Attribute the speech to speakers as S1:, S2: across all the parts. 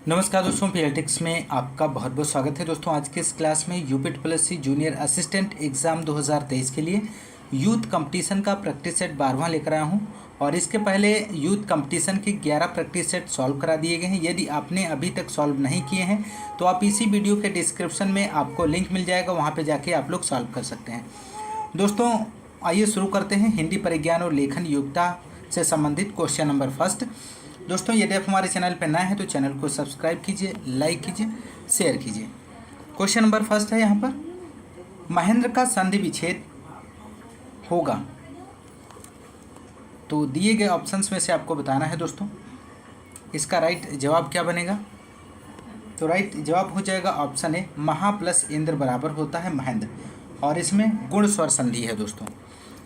S1: नमस्कार दोस्तों, पीएलटिक्स में आपका बहुत बहुत स्वागत है। दोस्तों आज के इस क्लास में यूपीटी+सी जूनियर असिस्टेंट एग्ज़ाम 2023 के लिए यूथ कंपटीशन का प्रैक्टिस सेट 12वां लेकर आया हूं। और इसके पहले यूथ कंपटीशन के 11 प्रैक्टिस सेट सॉल्व करा दिए गए हैं। यदि आपने अभी तक सॉल्व नहीं किए हैं तो आप इसी वीडियो के डिस्क्रिप्शन में आपको लिंक मिल जाएगा, वहाँ पर जाके आप लोग सॉल्व कर सकते हैं। दोस्तों आइए शुरू करते हैं। हिंदी परिज्ञान और लेखन योग्यता से संबंधित क्वेश्चन नंबर फर्स्ट। दोस्तों यदि आप हमारे चैनल पर नए हैं तो चैनल को सब्सक्राइब कीजिए, लाइक कीजिए, शेयर कीजिए। क्वेश्चन नंबर फर्स्ट है यहाँ पर, महेंद्र का संधि विच्छेद होगा। तो दिए गए ऑप्शंस में से आपको बताना है दोस्तों, इसका राइट जवाब क्या बनेगा। तो राइट जवाब हो जाएगा ऑप्शन ए, महा प्लस इंद्र बराबर होता है महेंद्र, और इसमें गुण स्वर संधि है दोस्तों।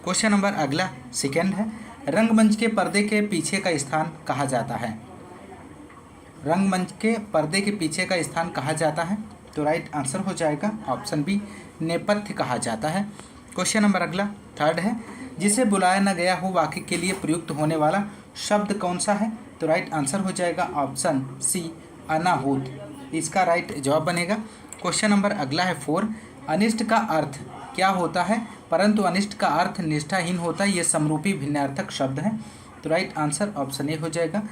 S1: क्वेश्चन नंबर अगला सेकेंड है, रंगमंच के पर्दे के पीछे का स्थान कहा जाता है। रंगमंच के पर्दे के पीछे का स्थान कहा जाता है। तो राइट आंसर हो जाएगा ऑप्शन बी, नेपथ्य कहा जाता है। क्वेश्चन नंबर अगला थर्ड है, जिसे बुलाया न गया हो वाक्य के लिए प्रयुक्त होने वाला शब्द कौन सा है। तो राइट आंसर हो जाएगा ऑप्शन सी, अनाहूत, इसका राइट जवाब बनेगा। क्वेश्चन नंबर अगला है 4, अनिष्ट का अर्थ क्या होता है परंतु अनिष्ट का अर्थ निष्ठाहीन होता है, ये समरूपी भिन्नार्थक शब्द है। तो राइट आंसर ऑप्शन ए हो जाएगा,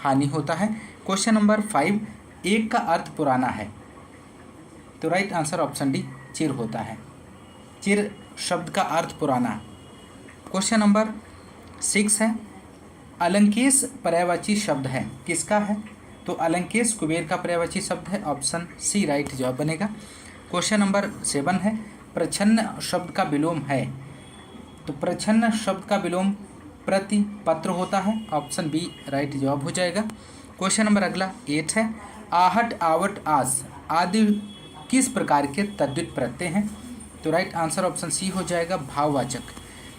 S1: हानि होता है। क्वेश्चन नंबर 5, एक का अर्थ पुराना है। तो राइट आंसर ऑप्शन डी, चिर होता है। चिर शब्द का अर्थ पुराना। क्वेश्चन नंबर 6 है, अलंकेश पर्यायवाची शब्द है, किसका है। तो अलंकेश कुबेर का पर्यायवाची शब्द है, ऑप्शन सी राइट जवाब बनेगा। क्वेश्चन नंबर 7 है, प्रच्छन्न शब्द का विलोम है। तो प्रच्छन्न शब्द का विलोम प्रतिपत्र होता है, ऑप्शन बी राइट जवाब हो जाएगा। क्वेश्चन नंबर अगला 8 है, आहट, आवट, आस आदि किस प्रकार के तद्धित प्रत्यय हैं। तो राइट आंसर ऑप्शन सी हो जाएगा, भाववाचक।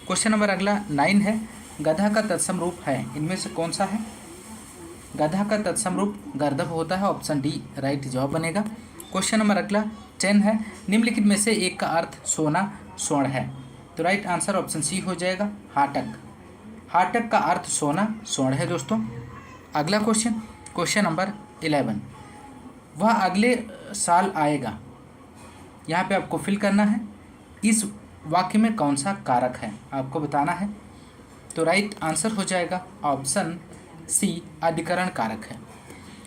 S1: क्वेश्चन नंबर अगला 9 है, गधा का तत्सम रूप है, इनमें से कौन सा है। गधा का तत्सम रूप गर्दभ होता है, ऑप्शन डी राइट जवाब बनेगा। क्वेश्चन नंबर अगला 10 है, निम्नलिखित में से एक का अर्थ सोना स्वर्ण है। तो राइट आंसर ऑप्शन सी हो जाएगा, हाटक। हाटक का अर्थ सोना स्वर्ण है दोस्तों। अगला क्वेश्चन नंबर 11, वह अगले साल आएगा, यहाँ पे आपको फिल करना है, इस वाक्य में कौन सा कारक है आपको बताना है। तो राइट आंसर हो जाएगा ऑप्शन सी, अधिकरण कारक है।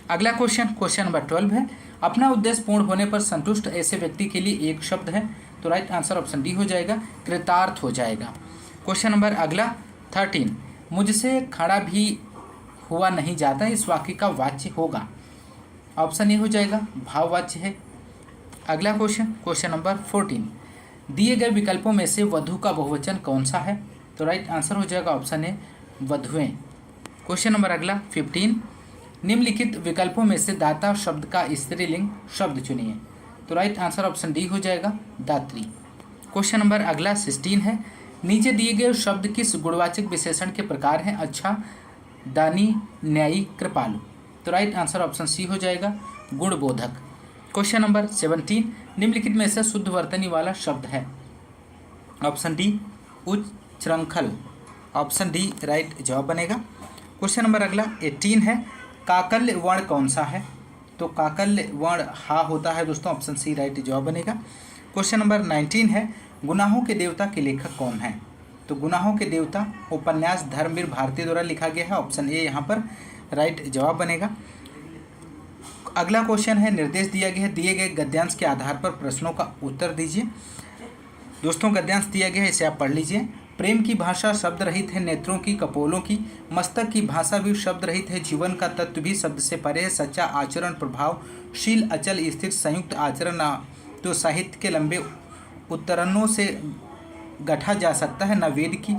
S1: अगला क्वेश्चन नंबर 12 है, अपना उद्देश्य पूर्ण होने पर संतुष्ट ऐसे व्यक्ति के लिए एक शब्द है। तो राइट आंसर ऑप्शन डी हो जाएगा, कृतार्थ हो जाएगा। क्वेश्चन नंबर अगला 13, मुझसे खड़ा भी हुआ नहीं जाता, इस वाक्य का वाच्य होगा। ऑप्शन ए हो जाएगा, भाववाच्य है। अगला क्वेश्चन नंबर 14, दिए गए विकल्पों में से वधु का बहुवचन कौन सा है। तो राइट आंसर हो जाएगा ऑप्शन ए, वधुएं। क्वेश्चन नंबर अगला 15, निम्नलिखित विकल्पों में से दाता शब्द का स्त्रीलिंग शब्द चुनिए। तो राइट आंसर ऑप्शन डी हो जाएगा, दात्री। क्वेश्चन नंबर अगला 16 है, नीचे दिए गए शब्द किस गुणवाचक विशेषण के प्रकार हैं। अच्छा, दानी, न्यायी, कृपालु। तो राइट आंसर ऑप्शन सी हो जाएगा, गुणबोधक। क्वेश्चन नंबर 17, निम्नलिखित में से शुद्ध वर्तनी वाला शब्द है। ऑप्शन डी, उच्चृंखल, ऑप्शन डी राइट जवाब बनेगा। क्वेश्चन नंबर अगला 18 है, काकल्य वर्ण कौन सा है। तो काकल्य वर्ण हा होता है दोस्तों, ऑप्शन सी राइट जवाब बनेगा। क्वेश्चन नंबर 19 है, गुनाहों के देवता के लेखक कौन है। तो गुनाहों के देवता उपन्यास धर्मवीर भारती द्वारा लिखा गया है, ऑप्शन ए यहाँ पर राइट जवाब बनेगा। अगला क्वेश्चन है, निर्देश दिया गया है, दिए गए गद्यांश के आधार पर प्रश्नों का उत्तर दीजिए। दोस्तों गद्यांश दिया गया है, इसे आप पढ़ लीजिए। प्रेम की भाषा शब्द रहित है, नेत्रों की कपोलों की, मस्तक की भाषा भी शब्द रहित है, जीवन का तत्व भी शब्द से परे है, सच्चा आचरण प्रभावशील अचल स्थिर संयुक्त आचरण न तो साहित्य के लंबे उत्तरणों से गढ़ा जा सकता है, न वेद की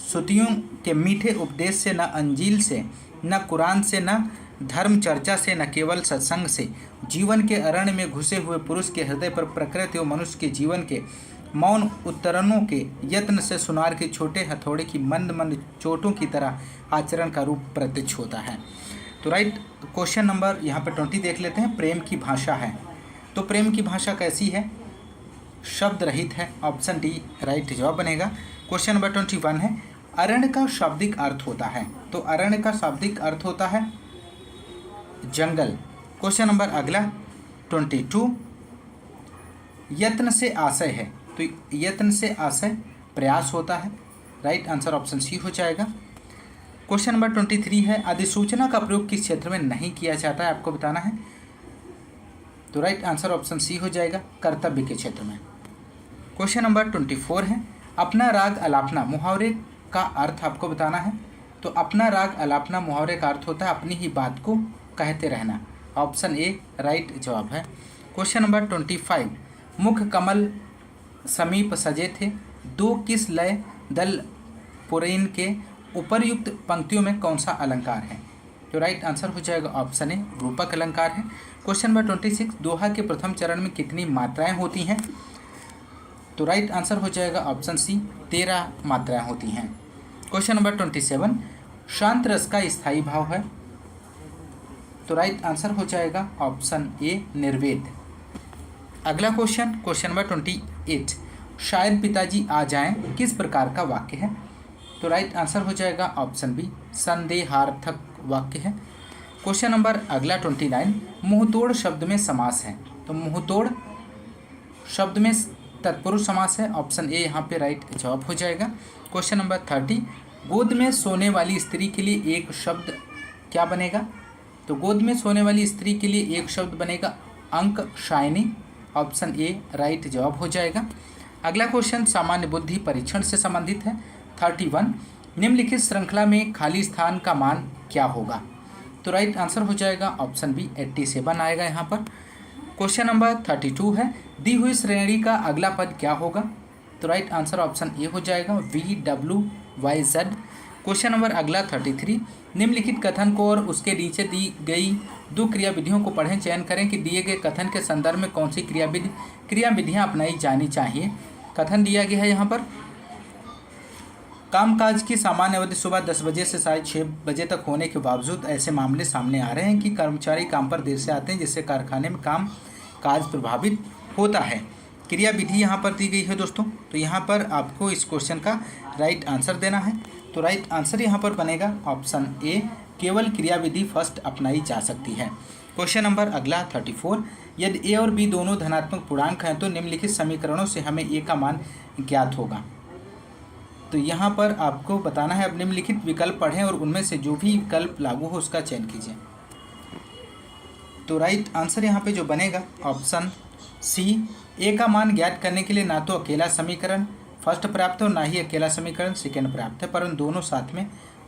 S1: श्रुतियों के मीठे उपदेश से, न अंजील से, न कुरान से, न धर्म चर्चा से, न केवल सत्संग से। जीवन के अरण्य में घुसे हुए पुरुष के हृदय पर प्रकृति और मनुष्य के जीवन के मौन उत्तरणों के यत्न से सुनार के छोटे हथौड़े की मंद मंद चोटों की तरह आचरण का रूप प्रत्यक्ष होता है। तो राइट क्वेश्चन नंबर यहाँ पर 20 देख लेते हैं, प्रेम की भाषा है। तो प्रेम की भाषा कैसी है, शब्द रहित है, ऑप्शन डी राइट जवाब बनेगा। क्वेश्चन नंबर 21 है, अरण्य का शाब्दिक अर्थ होता है। तो अरण्य का शाब्दिक अर्थ होता है जंगल, क्वेश्चन नंबर अगला 22, यत्न से आशय है, तो यत्न से आशय प्रयास होता है, राइट आंसर ऑप्शन सी हो जाएगा। क्वेश्चन नंबर 23 है, अधिसूचना का प्रयोग किस क्षेत्र में नहीं किया जाता है, आपको बताना है, तो राइट आंसर ऑप्शन सी हो जाएगा, कर्तव्य के क्षेत्र में। क्वेश्चन नंबर 24 है, अपना राग अलापना मुहावरे का अर्थ आपको बताना है, तो अपना राग अलापना मुहावरे का अर्थ होता है अपनी ही बात को कहते रहना, ऑप्शन ए राइट जवाब है। क्वेश्चन नंबर 25, मुख कमल समीप सजे थे, दो किस लय दल पुरैन के उपर्युक्त पंक्तियों में कौन सा अलंकार है, तो राइट आंसर हो जाएगा ऑप्शन ए रूपक अलंकार है। क्वेश्चन नंबर 26, दोहा के प्रथम चरण में कितनी मात्राएं होती हैं, तो राइट आंसर हो जाएगा ऑप्शन सी 13 मात्राएं होती हैं। क्वेश्चन नंबर 27, शांत रस का स्थायी भाव है, तो राइट आंसर हो जाएगा ऑप्शन ए निर्वेद। अगला क्वेश्चन नंबर 28, शायद पिताजी आ जाएं किस प्रकार का वाक्य है, तो राइट आंसर हो जाएगा ऑप्शन बी संदेहार्थक वाक्य है। क्वेश्चन नंबर अगला 29, मुंहतोड़ शब्द में समास है, तो मुंहतोड़ शब्द में तत्पुरुष समास है, ऑप्शन ए यहाँ पे राइट जवाब हो जाएगा। क्वेश्चन नंबर 30, गोद में सोने वाली स्त्री के लिए एक शब्द क्या बनेगा, तो गोद में सोने वाली स्त्री के लिए एक शब्द बनेगा अंक शायनी, ऑप्शन ए राइट जवाब हो जाएगा। अगला क्वेश्चन सामान्य बुद्धि परीक्षण से संबंधित है। 31, निम्नलिखित श्रृंखला में खाली स्थान का मान क्या होगा, तो राइट आंसर हो जाएगा ऑप्शन बी 87 आएगा यहाँ पर। क्वेश्चन नंबर 32 है, दी हुई श्रेणी का अगला पद क्या होगा, तो राइट आंसर ऑप्शन ए हो जाएगा VWYZ। क्वेश्चन नंबर अगला 33, निम्नलिखित कथन को और उसके नीचे दी गई दो क्रियाविधियों को पढ़ें, चयन करें कि दिए गए कथन के संदर्भ में कौन सी क्रियाविधियाँ अपनाई जानी चाहिए। कथन दिया गया है यहाँ पर, कामकाज की सामान्य अवधि सुबह 10 बजे से साढ़े 6 बजे तक होने के बावजूद ऐसे मामले सामने आ रहे हैं कि कर्मचारी काम पर देर से आते हैं, जिससे कारखाने में काम काज प्रभावित होता है। क्रिया विधि यहाँ पर दी गई है दोस्तों, तो यहाँ पर आपको इस क्वेश्चन का राइट आंसर देना है, तो राइट आंसर यहाँ पर बनेगा ऑप्शन ए केवल क्रिया विधि फर्स्ट अपनाई जा सकती है। क्वेश्चन नंबर अगला 34, यदि ए और बी दोनों धनात्मक पूर्णांक हैं तो निम्नलिखित समीकरणों से हमें ए का मान ज्ञात होगा, तो यहाँ पर आपको बताना है, अब निम्नलिखित विकल्प पढ़ें और उनमें से जो भी विकल्प लागू हो उसका चयन कीजिए। तो राइट आंसर यहाँ पे जो बनेगा ऑप्शन सी, ए का मान ज्ञात करने के लिए ना तो अकेला समीकरण फर्स्ट प्राप्त है और ना ही अकेला समीकरण सेकेंड प्राप्त है, परंतु दोनों साथ में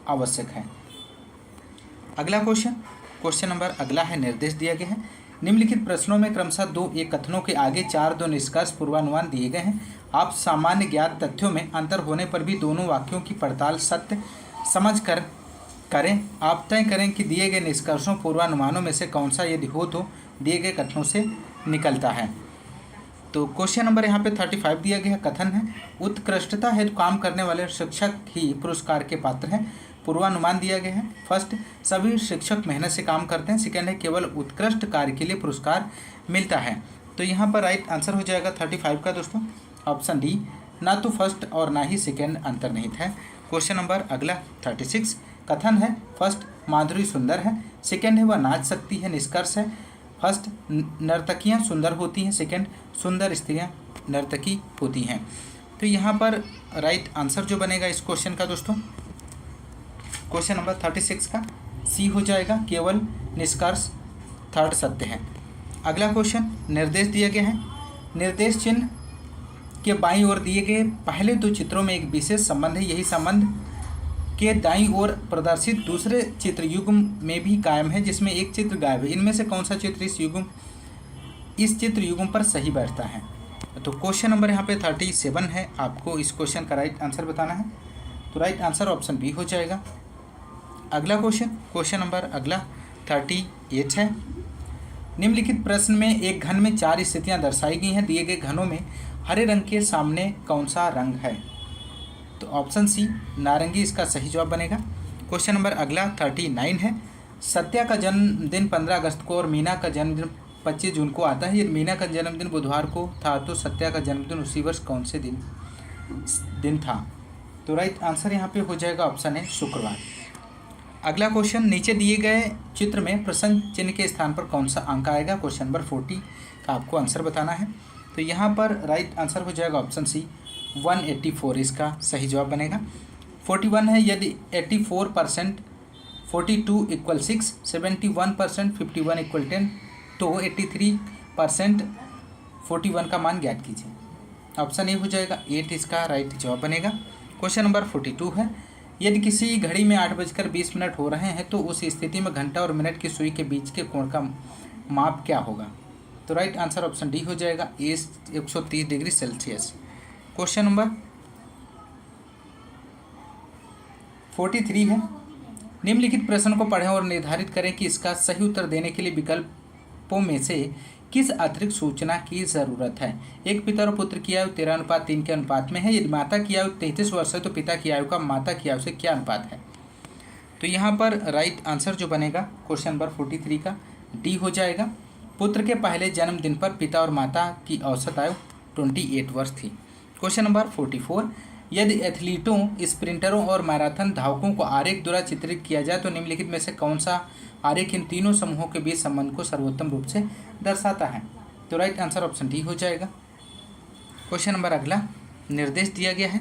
S1: आवश्यक है। अगला क्वेश्चन नंबर अगला है, निर्देश दिया गया है, निम्नलिखित प्रश्नों में क्रमशः 2 एक कथनों के आगे 4 2 निष्कर्ष पूर्वानुमान दिए गए हैं। आप सामान्य ज्ञात तथ्यों में अंतर होने पर भी दोनों वाक्यों की पड़ताल सत्य समझकर करें। आप तय करें कि दिए गए निष्कर्षों पूर्वानुमानों में से कौन सा यदि हो तो दिए गए कथनों से निकलता है। तो क्वेश्चन नंबर यहाँ पे 35 दिया गया कथन है, उत्कृष्टता हेतु काम करने वाले शिक्षक ही पुरस्कार के पात्र हैं। पूर्वानुमान दिया गया है, फर्स्ट सभी शिक्षक मेहनत से काम करते हैं, सेकेंड है केवल उत्कृष्ट कार्य के लिए पुरस्कार मिलता है। तो यहाँ पर राइट आंसर हो जाएगा 35 का दोस्तों ऑप्शन डी, ना तो फर्स्ट और ना ही सेकेंड अंतर्निहित है। क्वेश्चन नंबर अगला 36, कथन है फर्स्ट माधुरी सुंदर है, सेकेंड है वह नाच सकती है, निष्कर्ष है फर्स्ट नर्तकियाँ सुंदर होती हैं, सेकेंड सुंदर स्त्रियाँ नर्तकी होती हैं। तो यहाँ पर राइट आंसर जो बनेगा इस क्वेश्चन का दोस्तों, क्वेश्चन नंबर 36 का सी हो जाएगा, केवल निष्कर्ष थर्ड सत्य है। अगला क्वेश्चन, निर्देश दिया गया है, निर्देश चिन्ह के बाईं ओर दिए गए पहले 2 चित्रों में एक विशेष संबंध है, यही संबंध के दाईं ओर प्रदर्शित दूसरे चित्र युग्म में भी कायम है, जिसमें एक चित्र गायब है। इनमें से कौन सा चित्र इस चित्र युग्म पर सही बैठता है। तो क्वेश्चन नंबर यहाँ पे 37 है, आपको इस क्वेश्चन का राइट आंसर बताना है, तो राइट आंसर ऑप्शन बी हो जाएगा। अगला क्वेश्चन नंबर अगला 38 है, निम्नलिखित प्रश्न में एक घन में 4 स्थितियाँ दर्शाई गई हैं, दिए गए घनों में हरे रंग के सामने कौन सा रंग है, तो ऑप्शन सी नारंगी इसका सही जवाब बनेगा। क्वेश्चन नंबर अगला 39 है, सत्या का जन्मदिन 15 अगस्त को और मीना का जन्मदिन 25 जून को आता है, यदि मीना का जन्मदिन बुधवार को था तो सत्या का जन्मदिन उसी वर्ष कौन से दिन था, तो राइट आंसर यहाँ पे हो जाएगा ऑप्शन है शुक्रवार। अगला क्वेश्चन, नीचे दिए गए चित्र में प्रश्न चिन्ह के स्थान पर कौन सा अंक आएगा। क्वेश्चन नंबर 40 का आपको आंसर बताना है। तो यहाँ पर राइट आंसर हो जाएगा ऑप्शन सी 184 इसका सही जवाब बनेगा। 41 है, यदि 84% 42 इक्वल 6, 71% 51 इक्वल 10, तो 83% 41 का मान ज्ञात कीजिए। ऑप्शन ए हो जाएगा 8 इसका राइट जवाब बनेगा। क्वेश्चन नंबर 42 है, यदि किसी घड़ी में 8:20 हो रहे हैं तो उस स्थिति में घंटा और मिनट की सुई के बीच के कोण का माप क्या होगा। तो राइट आंसर ऑप्शन डी हो जाएगा 130 डिग्री सेल्सियस। क्वेश्चन नंबर 43 है, निम्नलिखित प्रश्न को पढ़ें और निर्धारित करें कि इसका सही उत्तर देने के लिए विकल्पों में से किस अतिरिक्त सूचना की ज़रूरत है। एक पिता और पुत्र की आयु 13:3 के अनुपात में है। यदि माता की आयु 33 वर्ष है तो पिता की आयु का माता की आयु से क्या अनुपात है। तो यहाँ पर राइट आंसर जो बनेगा क्वेश्चन नंबर 43 का डी हो जाएगा। पुत्र के पहले जन्मदिन पर पिता और माता की औसत आयु 28 वर्ष थी। क्वेश्चन नंबर 44, यदि एथलीटों, स्प्रिंटरों और मैराथन धावकों को आरेख द्वारा चित्रित किया जाए तो निम्नलिखित में से कौन सा आरेख इन तीनों समूहों के बीच संबंध को सर्वोत्तम रूप से दर्शाता है। तो राइट आंसर ऑप्शन डी हो जाएगा। क्वेश्चन नंबर अगला, निर्देश दिया गया है।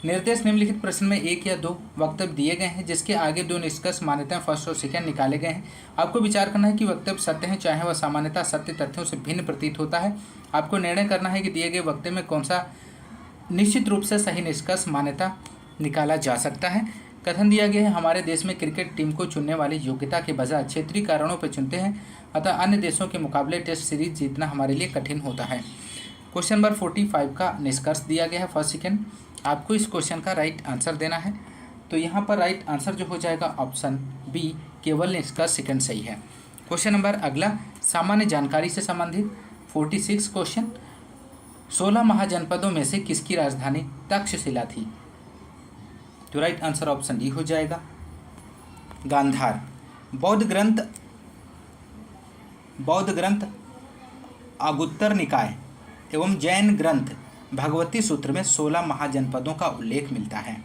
S1: निर्देश निम्नलिखित प्रश्न में एक या दो वक्तव्य दिए गए हैं जिसके आगे दो निष्कर्ष मान्यताएं फर्स्ट और सेकंड निकाले गए हैं। आपको विचार करना है कि वक्तव्य सत्य है, चाहे वह सामान्यतः सत्य तथ्यों से भिन्न प्रतीत होता है। आपको निर्णय करना है कि दिए गए वक्तव्य में कौन सा निश्चित रूप से सही निष्कर्ष मान्यता निकाला जा सकता है। कथन दिया गया है, हमारे देश में क्रिकेट टीम को चुनने वाले योग्यता के बजाय क्षेत्रीय कारणों पर चुनते हैं, अतः अन्य देशों के मुकाबले टेस्ट सीरीज जीतना हमारे लिए कठिन होता है। क्वेश्चन नंबर 45 का निष्कर्ष दिया गया है फर्स्ट सेकंड। आपको इस क्वेश्चन का राइट आंसर देना है। तो यहाँ पर राइट आंसर जो हो जाएगा ऑप्शन बी, केवल निष्कर्ष सेकंड सही है। क्वेश्चन नंबर अगला, सामान्य जानकारी से संबंधित 46 क्वेश्चन, 16 महाजनपदों में से किसकी राजधानी तक्षशिला थी। तो राइट आंसर ऑप्शन डी हो जाएगा गांधार। बौद्ध ग्रंथ अगुत्तर निकाय एवं जैन ग्रंथ भगवती सूत्र में 16 महाजनपदों का उल्लेख मिलता है।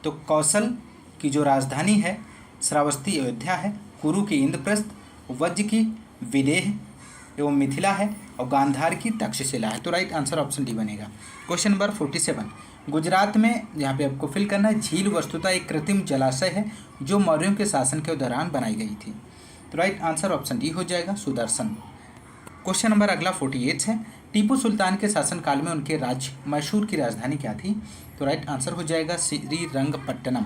S1: तो कौशल की जो राजधानी है श्रावस्ती अयोध्या है, कुरु की इंद्रप्रस्थ, वज्र की विदेह एवं मिथिला है और गांधार की तक्षशिला है। तो राइट आंसर ऑप्शन डी बनेगा। क्वेश्चन नंबर 47, गुजरात में यहाँ पे आपको फिल करना है, झील वस्तुतः एक कृत्रिम जलाशय है जो मौर्यों के शासन के दौरान बनाई गई थी। तो राइट आंसर ऑप्शन डी हो जाएगा सुदर्शन। क्वेश्चन नंबर अगला 48 है, टीपू सुल्तान के शासनकाल में उनके राज्य मैसूर की राजधानी क्या थी। तो राइट आंसर हो जाएगा श्रीरंगपट्टनम।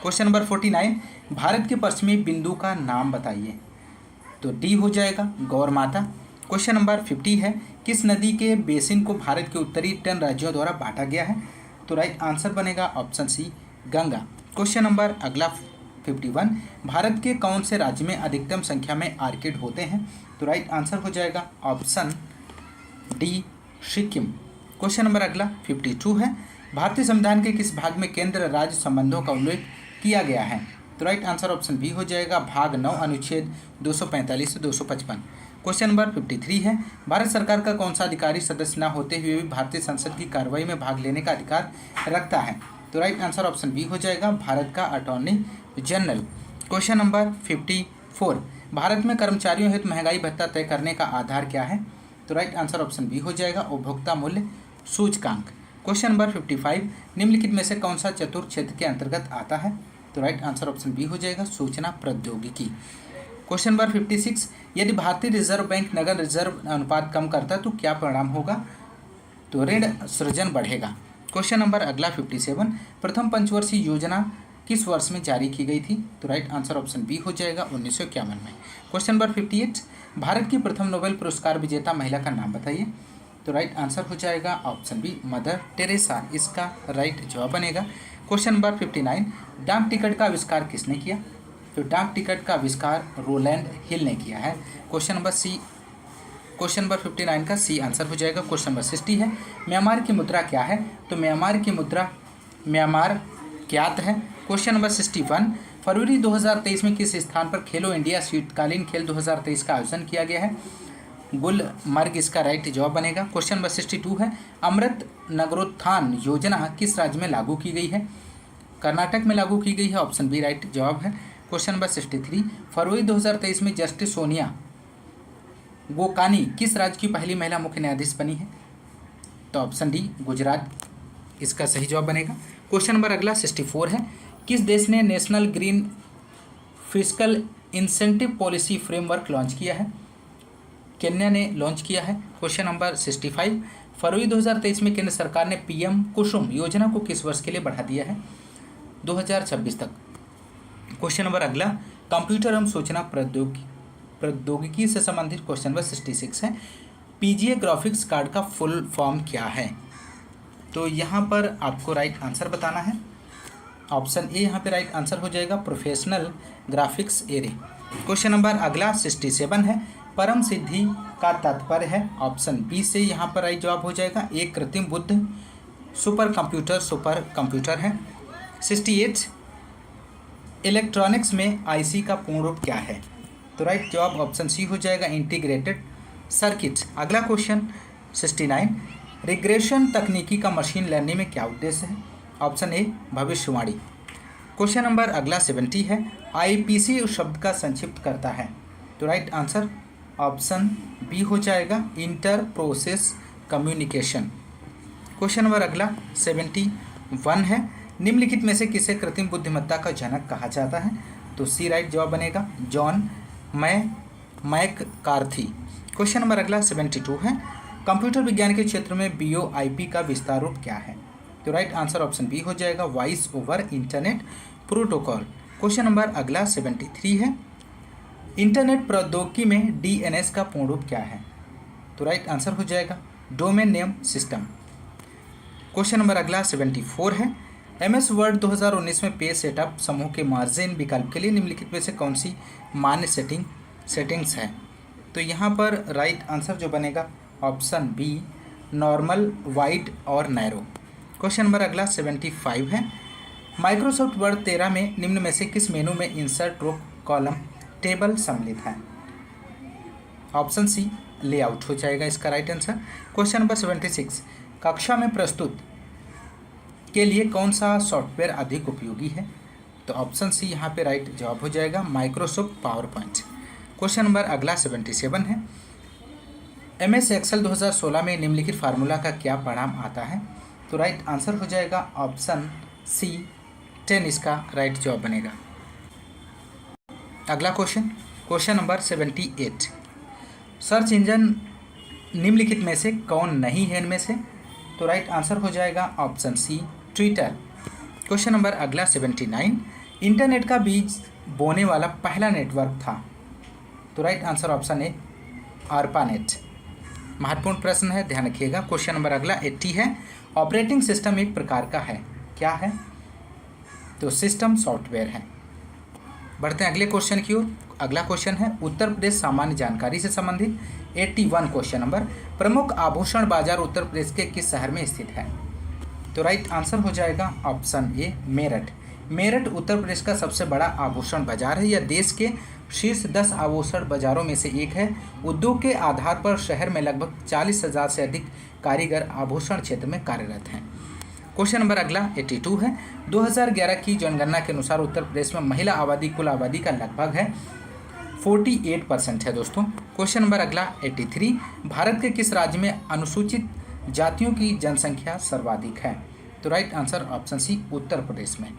S1: क्वेश्चन नंबर 49, भारत के पश्चिमी बिंदु का नाम बताइए। तो डी हो जाएगा गौरमाता। क्वेश्चन नंबर 50 है, किस नदी के बेसिन को भारत के उत्तरी 10 राज्यों द्वारा बांटा गया है। तो राइट आंसर बनेगा option C Ganga. Question number अगला 51, भारत के कौन से राज्य में अधिकतम संख्या में आर्किड होते हैं। तो राइट आंसर हो जाएगा option D Sikkim. Question number अगला 52 है, भारतीय संविधान के किस भाग में केंद्र राज्य संबंधों का उल्लेख किया गया है। तो राइट आंसर ऑप्शन बी हो जाएगा भाग 9 अनुच्छेद 245 से 255। क्वेश्चन नंबर 53 है, भारत सरकार का कौन सा अधिकारी सदस्य न होते हुए भी भारतीय संसद की कार्रवाई में भाग लेने का अधिकार रखता है। तो राइट आंसर ऑप्शन बी हो जाएगा भारत का attorney general. Question number 54, Bharat में कर्मचारियों हेतु महंगाई भत्ता तय करने का आधार क्या है। तो राइट आंसर ऑप्शन बी हो जाएगा उपभोक्ता मूल्य सूचकांक। क्वेश्चन नंबर 55, निम्नलिखित में से कौन सा चतुर्थ क्षेत्र के अंतर्गत आता है। तो राइट आंसर ऑप्शन बी हो जाएगा सूचना प्रौद्योगिकी। क्वेश्चन नंबर 56, यदि भारतीय रिजर्व बैंक नगद रिजर्व अनुपात कम करता है तो क्या परिणाम होगा। तो ऋण सृजन बढ़ेगा। क्वेश्चन नंबर अगला 57, प्रथम पंचवर्षीय योजना किस वर्ष में जारी की गई थी। तो राइट आंसर ऑप्शन बी हो जाएगा 1951 में। क्वेश्चन नंबर 58, भारत की प्रथम नोबेल पुरस्कार विजेता महिला का नाम बताइए। तो राइट आंसर हो जाएगा ऑप्शन बी मदर टेरेसा, इसका राइट जवाब बनेगा। क्वेश्चन नंबर 59, डाक टिकट का आविष्कार किसने किया। तो डाक टिकट का आविष्कार रोलैंड हिल ने किया है। क्वेश्चन नंबर 59 का सी आंसर हो जाएगा। क्वेश्चन नंबर 60 है, म्यांमार की मुद्रा क्या है। तो म्यांमार की मुद्रा म्यांमार क्यात है। क्वेश्चन नंबर 61, फरवरी 2023 में किस स्थान पर खेलो इंडिया शीतकालीन खेल 2023 का आयोजन किया गया है। गुलमर्ग, इसका राइट जवाब बनेगा। क्वेश्चन नंबर 62 है, अमृत नगरोत्थान योजना किस राज्य में लागू की गई है। कर्नाटक में लागू की गई है, ऑप्शन बी राइट जवाब है। क्वेश्चन नंबर 63, फरवरी 2023 में जस्टिस सोनिया गोकानी किस राज्य की पहली महिला मुख्य न्यायाधीश बनी है? तो ऑप्शन डी गुजरात इसका सही जवाब बनेगा। क्वेश्चन नंबर अगला 64 है, किस देश ने national green fiscal incentive policy framework launch किया है? केन्या ने लॉन्च किया है। क्वेश्चन नंबर 65, फरवरी 2023 में केंद्र सरकार ने पीएम कुसुम योजना को किस वर्ष के लिए बढ़ा दिया है? 2026 तक। क्वेश्चन नंबर अगला कंप्यूटर एवं सूचना प्रौद्योगिकी से संबंधित क्वेश्चन नंबर 66 है, पीजीए ग्राफिक्स कार्ड का फुल फॉर्म क्या है? तो यहाँ पर आपको राइट आंसर बताना है। ऑप्शन ए यहाँ पे राइट आंसर हो जाएगा, professional graphics array. Question number अगला 67 है, परम सिद्धि का तात्पर्य है? ऑप्शन बी से यहाँ पर राइट जवाब हो जाएगा, एक कृत्रिम बुद्ध सुपर कंप्यूटर है। 68, इलेक्ट्रॉनिक्स में आईसी का पूर्ण रूप क्या है? तो राइट जवाब ऑप्शन सी हो जाएगा, इंटीग्रेटेड सर्किट। अगला क्वेश्चन 69, रिग्रेशन तकनीकी का मशीन लर्निंग में क्या उद्देश्य है? ऑप्शन ए भविष्यवाणी। क्वेश्चन नंबर अगला 70 है, आईपीसी उस शब्द का संक्षिप्त करता है? तो राइट आंसर ऑप्शन बी हो जाएगा, inter process communication. Question number अगला 71 है, निम्नलिखित में से किसे कृत्रिम बुद्धिमत्ता का जनक कहा जाता है? तो सी राइट जवाब बनेगा, जॉन मैककार्थी। क्वेश्चन नंबर अगला 72 है, कंप्यूटर विज्ञान के क्षेत्र में बीओआईपी का विस्तार रूप क्या है? तो राइट आंसर ऑप्शन बी हो जाएगा, voice over internet protocol. Question number अगला 73 है, इंटरनेट प्रौद्योगिकी में डीएनएस का पूर्ण रूप क्या है? तो राइट आंसर हो जाएगा, domain name system. Question number अगला 74 है, एमएस वर्ड 2019 में पेज सेटअप समूह के मार्जिन विकल्प के लिए निम्नलिखित में से कौन सी मान्य सेटिंग्स है? तो यहाँ पर राइट आंसर जो बनेगा ऑप्शन बी, नॉर्मल, वाइड और नैरो। क्वेश्चन नंबर अगला 75 है, माइक्रोसॉफ्ट वर्ड 13 में निम्न में से किस मेनू में इंसर्ट रो कॉलम टेबल सम्मिलित है? ऑप्शन सी लेआउट हो जाएगा इसका राइट आंसर। क्वेश्चन नंबर 76, कक्षा में प्रस्तुत के लिए कौन सा सॉफ्टवेयर अधिक उपयोगी है? तो ऑप्शन सी यहाँ पे राइट जवाब हो जाएगा, Microsoft power point. Question number अगला 77 है, एमएस एक्सेल 2016 में निम्नलिखित फार्मूला का क्या परिणाम आता है? तो राइट आंसर हो जाएगा ऑप्शन सी 10 इसका राइट जवाब बनेगा। अगला क्वेश्चन नंबर 78, सर्च इंजन निम्नलिखित में से कौन नहीं है इनमें से? तो राइट आंसर हो जाएगा option C, Twitter. Question number अगला 79, इंटरनेट का बीज बोने वाला पहला नेटवर्क था? तो right answer option A, ARPANET. महत्वपूर्ण प्रश्न है, ध्यान रखिएगा। क्वेश्चन नंबर अगला 80 है, ऑपरेटिंग सिस्टम एक प्रकार का है, क्या है? तो सिस्टम सॉफ्टवेयर है। बढ़ते हैं अगले क्वेश्चन की ओर। अगला क्वेश्चन है उत्तर प्रदेश सामान्य जानकारी से संबंधित 81 क्वेश्चन नंबर, प्रमुख आभूषण बाजार उत्तर प्रदेश के किस शहर में स्थित है? तो राइट आंसर हो जाएगा ऑप्शन ए, मेरठ। मेरठ उत्तर प्रदेश का सबसे बड़ा आभूषण बाजार है। यह देश के शीर्ष 10 आभूषण बाजारों में से एक है। उद्योग के आधार पर शहर में लगभग 40,000 से अधिक कारीगर आभूषण क्षेत्र में कार्यरत हैं। क्वेश्चन नंबर अगला 82 है, 2011 की जनगणना के अनुसार उत्तर प्रदेश में महिला आबादी कुल आबादी का लगभग है 48% है दोस्तों। क्वेश्चन नंबर अगला 83, भारत के किस राज्य में अनुसूचित जातियों की जनसंख्या सर्वाधिक है? तो right answer option C, Uttar Pradesh में।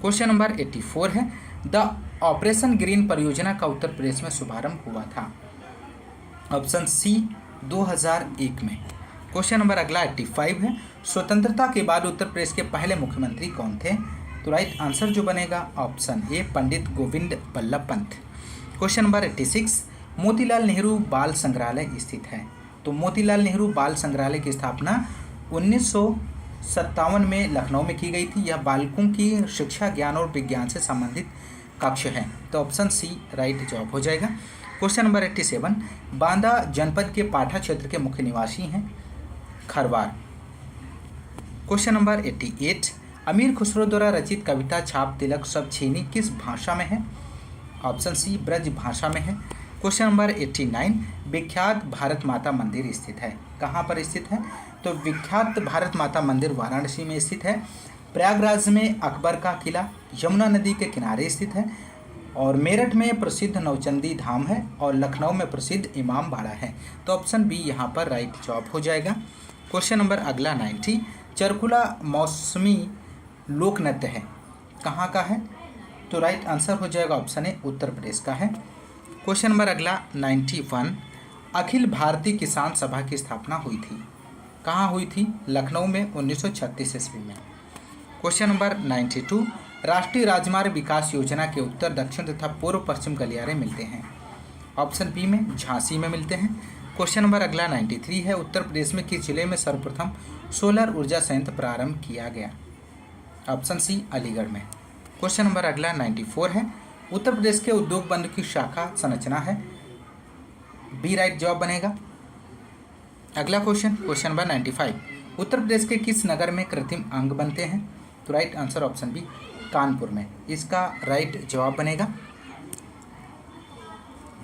S1: क्वेश्चन नंबर 84 है, द ऑपरेशन ग्रीन परियोजना का उत्तर प्रदेश में शुभारंभ हुआ था? ऑप्शन सी, 2001 में। क्वेश्चन नंबर अगला 85 है, स्वतंत्रता के बाद उत्तर प्रदेश के पहले मुख्यमंत्री कौन थे? तो राइट आंसर जो बनेगा option A, Pandit Govind Ballabh Pant. Question number 86, Motilal Nehru बाल संग्रहालय स्थित है? तो मोतीलाल नेहरू बाल संग्रहालय की स्थापना 1957 में लखनऊ में की गई थी। यह बालकों की शिक्षा, ज्ञान और विज्ञान से संबंधित कक्ष है। तो ऑप्शन सी राइट जवाब हो जाएगा। क्वेश्चन नंबर 87, बांदा जनपद के पाठा क्षेत्र के मुख्य निवासी हैं खरवार। क्वेश्चन नंबर 88, अमीर खुसरो द्वारा रचित कविता छाप तिलक सब छीनी किस भाषा में है? ऑप्शन सी, ब्रज भाषा में है। क्वेश्चन नंबर 89, विख्यात भारत माता मंदिर स्थित है? कहाँ पर स्थित है? तो विख्यात भारत माता मंदिर वाराणसी में स्थित है। प्रयागराज में अकबर का किला यमुना नदी के किनारे स्थित है। और मेरठ में प्रसिद्ध नौचंदी धाम है और लखनऊ में प्रसिद्ध इमाम बाड़ा है। तो ऑप्शन बी यहाँ पर राइट जवाब हो जाएगा। क्वेश्चन नंबर अगला 90, चरकुला मौसमी लोक नृत्य है, कहाँ का है? तो राइट आंसर हो जाएगा ऑप्शन ए, उत्तर प्रदेश का है। क्वेश्चन नंबर अगला 91, अखिल भारतीय किसान सभा की स्थापना हुई थी, कहाँ हुई थी? लखनऊ में 1936 ईस्वी में। क्वेश्चन नंबर 92, राष्ट्रीय राजमार्ग विकास योजना के उत्तर दक्षिण तथा पूर्व पश्चिम गलियारे मिलते हैं, ऑप्शन बी में झांसी में मिलते हैं। क्वेश्चन नंबर अगला 93 है, उत्तर प्रदेश में किस जिले में सर्वप्रथम सोलर ऊर्जा संयंत्र प्रारंभ किया गया? ऑप्शन सी, अलीगढ़ में। क्वेश्चन नंबर अगला 94 है, उत्तर प्रदेश के उद्योग बंधु की शाखा संरचना है, बी राइट जवाब बनेगा। अगला क्वेश्चन नंबर 95, उत्तर प्रदेश के किस नगर में कृत्रिम अंग बनते हैं? तो right answer option B, Kanpur में, इसका राइट जवाब बनेगा।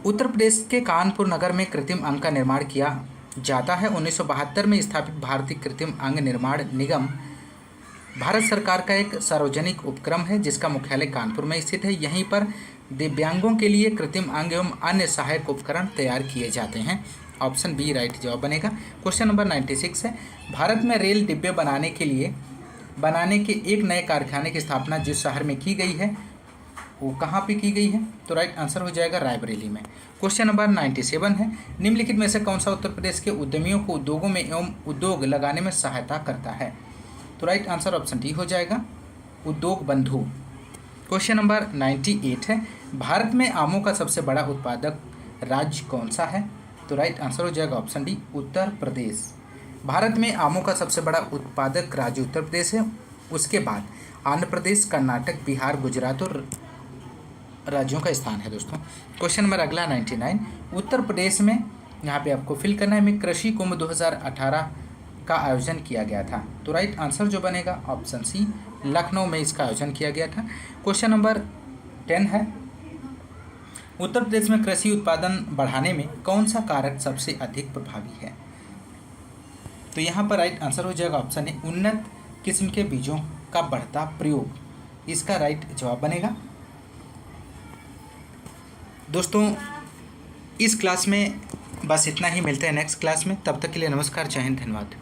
S1: उत्तर प्रदेश के कानपुर नगर में कृत्रिम अंग का निर्माण किया जाता है। 1972 में स्थापित भारतीय कृत्रिम अंग निर्माण निगम भारत सरकार का एक सार्वजनिक उपक्रम है जिसका मुख्यालय कानपुर में स्थित है। यहीं पर दिव्यांगों के लिए कृत्रिम अंग एवं अन्य सहायक उपकरण तैयार किए जाते हैं, ऑप्शन बी राइट जवाब बनेगा। क्वेश्चन नंबर 96 है, भारत में रेल डिब्बे बनाने के एक नए कारखाने की स्थापना जिस शहर में की गई है वो कहाँ पे की गई है? तो राइट आंसर हो जाएगा रायबरेली में। क्वेश्चन नंबर 97 है, निम्नलिखित में से कौन सा उत्तर प्रदेश के उद्यमियों को उद्योगों में एवं उद्योग लगाने में सहायता करता है? तो राइट आंसर ऑप्शन डी हो जाएगा, उद्योग बंधु। क्वेश्चन नंबर 98 है, भारत में आमों का सबसे बड़ा उत्पादक राज्य कौन सा है? तो राइट आंसर हो जाएगा ऑप्शन डी, उत्तर प्रदेश। भारत में आमों का सबसे बड़ा उत्पादक राज्य उत्तर प्रदेश है, उसके बाद आंध्र प्रदेश, कर्नाटक, बिहार, गुजरात और राज्यों का स्थान है दोस्तों। क्वेश्चन नंबर अगला 99, उत्तर प्रदेश में यहाँ पे आपको फिल करना है में कृषि कुंभ 2018 का आयोजन किया गया था। तो राइट आंसर जो बनेगा ऑप्शन सी, लखनऊ में इसका आयोजन किया गया था। क्वेश्चन नंबर 10 है, उत्तर प्रदेश में कृषि उत्पादन बढ़ाने में कौन सा कारक सबसे अधिक प्रभावी है? तो यहाँ पर राइट आंसर हो जाएगा ऑप्शन ए, उन्नत किस्म के बीजों का बढ़ता प्रयोग, इसका राइट जवाब बनेगा। दोस्तों इस क्लास में बस इतना ही, मिलते हैं नेक्स्ट क्लास में, तब तक के लिए नमस्कार, जय हिंद, धन्यवाद।